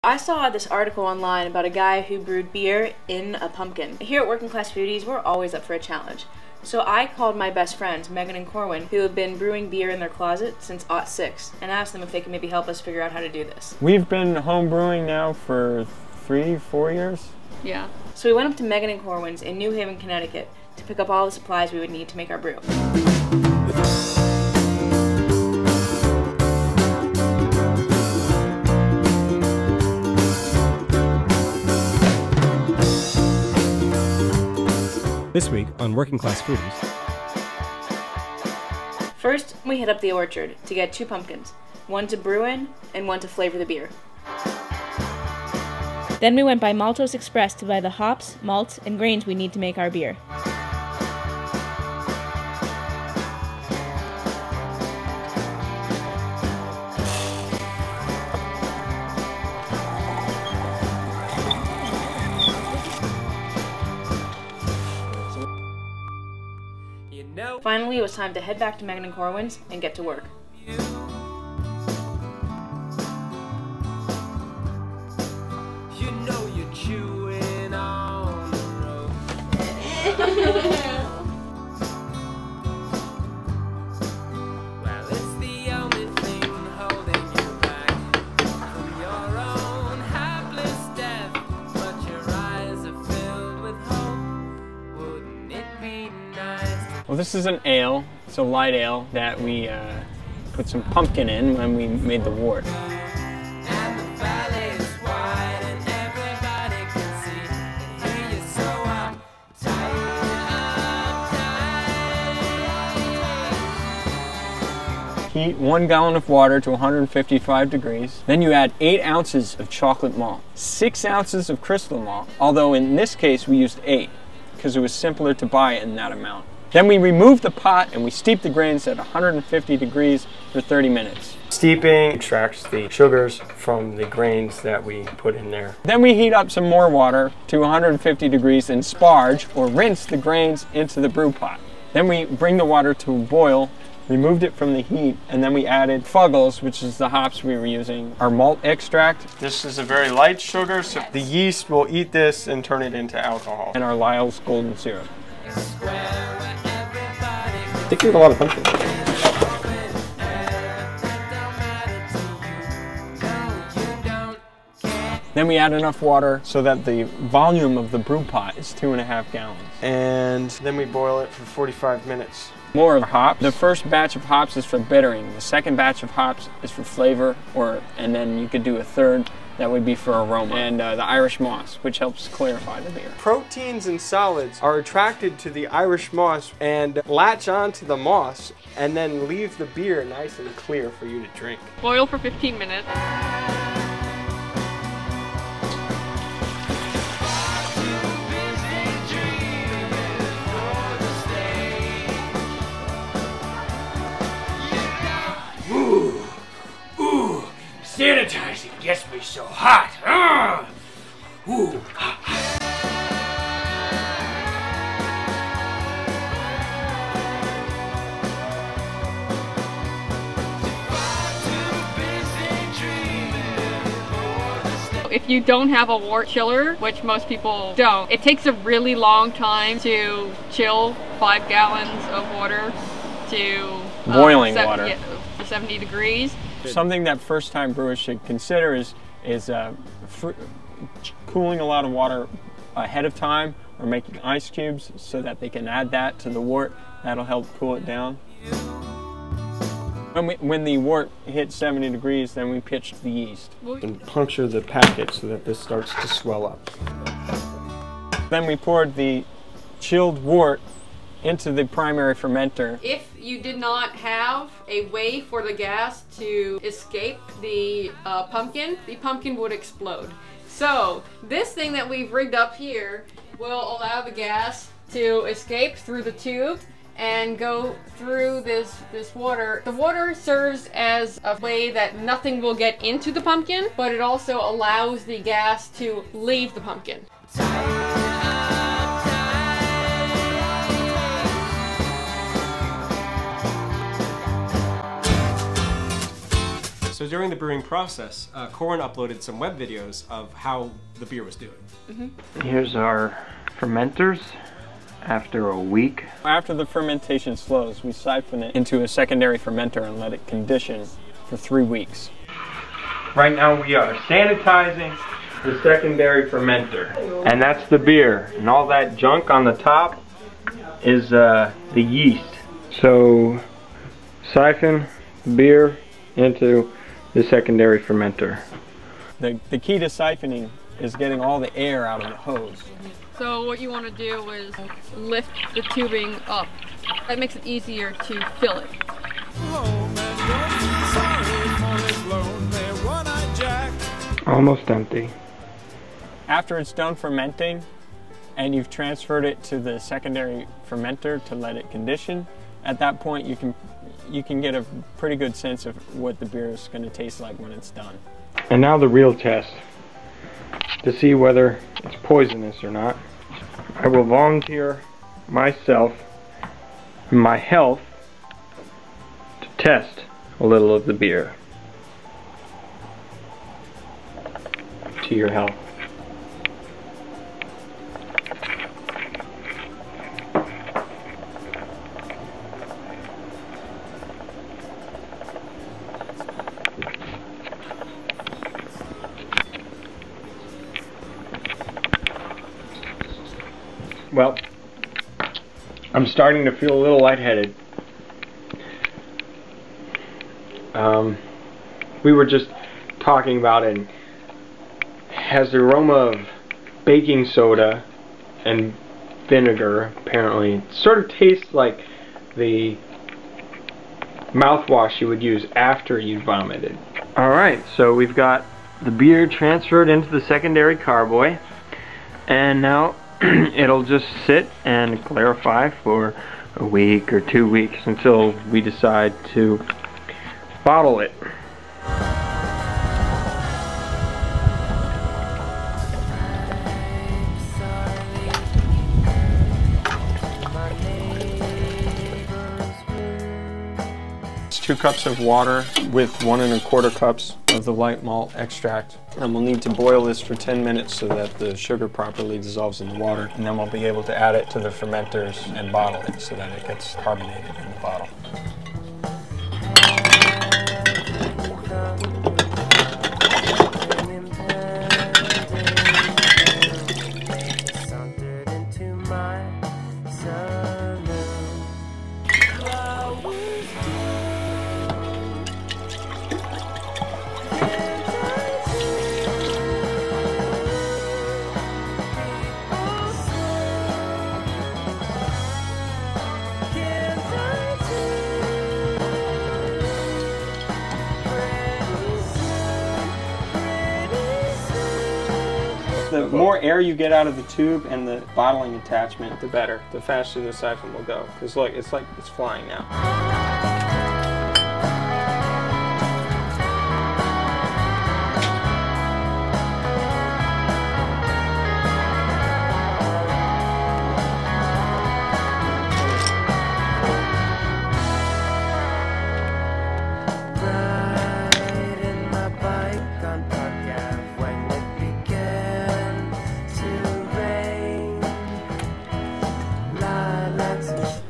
I saw this article online about a guy who brewed beer in a pumpkin. Here at Working Class Foodies, we're always up for a challenge. So I called my best friends, Megan and Corwin, who have been brewing beer in their closet since '06, and asked them if they could maybe help us figure out how to do this. We've been home brewing now for 3-4 years. Yeah. So we went up to Megan and Corwin's in New Haven, Connecticut to pick up all the supplies we would need to make our brew. This week on Working Class Foodies. First, we hit up the orchard to get 2 pumpkins, one to brew in and one to flavor the beer. Then we went by Maltos Express to buy the hops, malts, and grains we need to make our beer. Finally, it was time to head back to Megan and Corwin's and get to work. You know you're chewing on the road. Well, it's the only thing holding you back from your own hapless death. But your eyes are filled with hope. Wouldn't it be nice? Well, this is an ale. It's a light ale that we put some pumpkin in when we made the wort. And the valley is wide and everybody can see. And here you're so uptight. Heat 1 gallon of water to 155 degrees. Then you add 8 ounces of chocolate malt, 6 ounces of crystal malt, although in this case we used 8 because it was simpler to buy in that amount. Then we remove the pot and we steep the grains at 150 degrees for 30 minutes. Steeping extracts the sugars from the grains that we put in there. Then we heat up some more water to 150 degrees and sparge or rinse the grains into the brew pot. Then we bring the water to a boil, removed it from the heat, and then we added FUGGLES, which is the hops we were using, our malt extract. This is a very light sugar, so the yeast will eat this and turn it into alcohol. And our LYLE'S golden syrup. I think we have a lot of pumpkin. Then we add enough water so that the volume of the brew pot is 2.5 gallons. And then we boil it for 45 minutes. More of hops. The first batch of hops is for bittering. The second batch of hops is for flavor, and then you could do a third that would be for aroma. And the Irish moss, which helps clarify the beer. Proteins and solids are attracted to the Irish moss and latch onto the moss and then leave the beer nice and clear for you to drink. Boil for 15 minutes. Sanitizing gets me so hot. Ooh. If you don't have a wort chiller, which most people don't, it takes a really long time to chill 5 gallons of water to boiling water. Yeah, to 70 degrees. Something that first-time brewers should consider is cooling a lot of water ahead of time, or making ice cubes so that they can add that to the wort. That'll help cool it down. When the wort hits 70 degrees, then we pitch the yeast. And puncture the packet so that this starts to swell up. Then we poured the chilled wort into the primary fermenter. If you did not have a way for the gas to escape the pumpkin would explode. So this thing that we've rigged up here will allow the gas to escape through the tube and go through this water. The water serves as a way that nothing will get into the pumpkin, but it also allows the gas to leave the pumpkin. So So during the brewing process, Corwin uploaded some web videos of how the beer was doing. Here's our fermenters after a week. After the fermentation slows, we siphon it into a secondary fermenter and let it condition for 3 weeks. Right now we are sanitizing the secondary fermenter. And that's the beer. And all that junk on the top is the yeast. So siphon the beer into the secondary fermenter. The key to siphoning is getting all the air out of the hose. So what you want to do is lift the tubing up. That makes it easier to fill it. Almost empty. After it's done fermenting and you've transferred it to the secondary fermenter to let it condition, at that point you can get a pretty good sense of what the beer is going to taste like when it's done. And now the real test to see whether it's poisonous or not. I will volunteer myself and my health to test a little of the beer. To your health. Well, I'm starting to feel a little lightheaded. We were just talking about it. Has the aroma of baking soda and vinegar, apparently. It sort of tastes like the mouthwash you would use after you vomited. Alright, so we've got the beer transferred into the secondary carboy, and now it'll just sit and clarify for a week or 2 weeks until we decide to bottle it. It's 2 cups of water with 1 1/4 cups of the light malt extract. And we'll need to boil this for 10 minutes so that the sugar properly dissolves in the water. And then we'll be able to add it to the fermenters and bottle it so that it gets carbonated in the bottle. The more air you get out of the tube and the bottling attachment, the better. The faster the siphon will go. Because look, it's like it's flying now.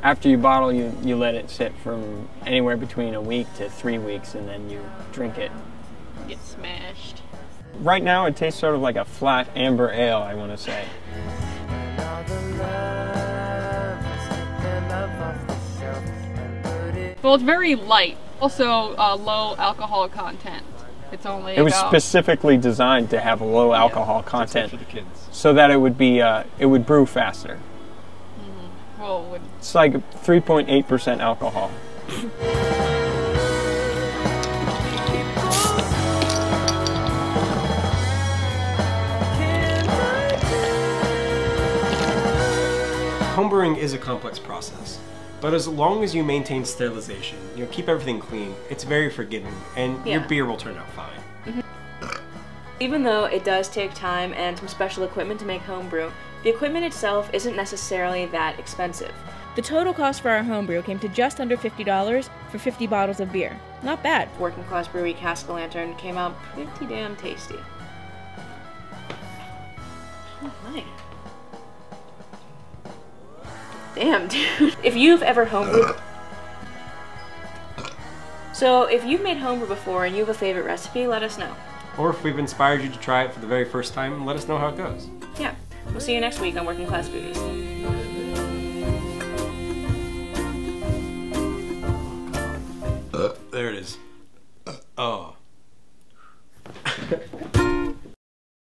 After you bottle, you let it sit from anywhere between a week to 3 weeks, and then you drink it. Get smashed. Right now it tastes sort of like a flat amber ale, I want to say. Well, it's very light. Also, low alcohol content. It's only It was specifically designed to have a low alcohol content so that it would brew faster. Well, it's like 3.8% alcohol. Homebrewing is a complex process, but as long as you maintain sterilization, keep everything clean, it's very forgiving, and your beer will turn out fine. Even though it does take time and some special equipment to make homebrew, the equipment itself isn't necessarily that expensive. The total cost for our homebrew came to just under $50 for 50 bottles of beer. Not bad. Working class brewery Caskolantern came out pretty damn tasty. Oh my. Damn, dude. If you've ever homebrewed... So, if you've made homebrew before and you have a favorite recipe, let us know. Or if we've inspired you to try it for the very first time, let us know how it goes. Yeah. We'll see you next week on Working Class Foodies.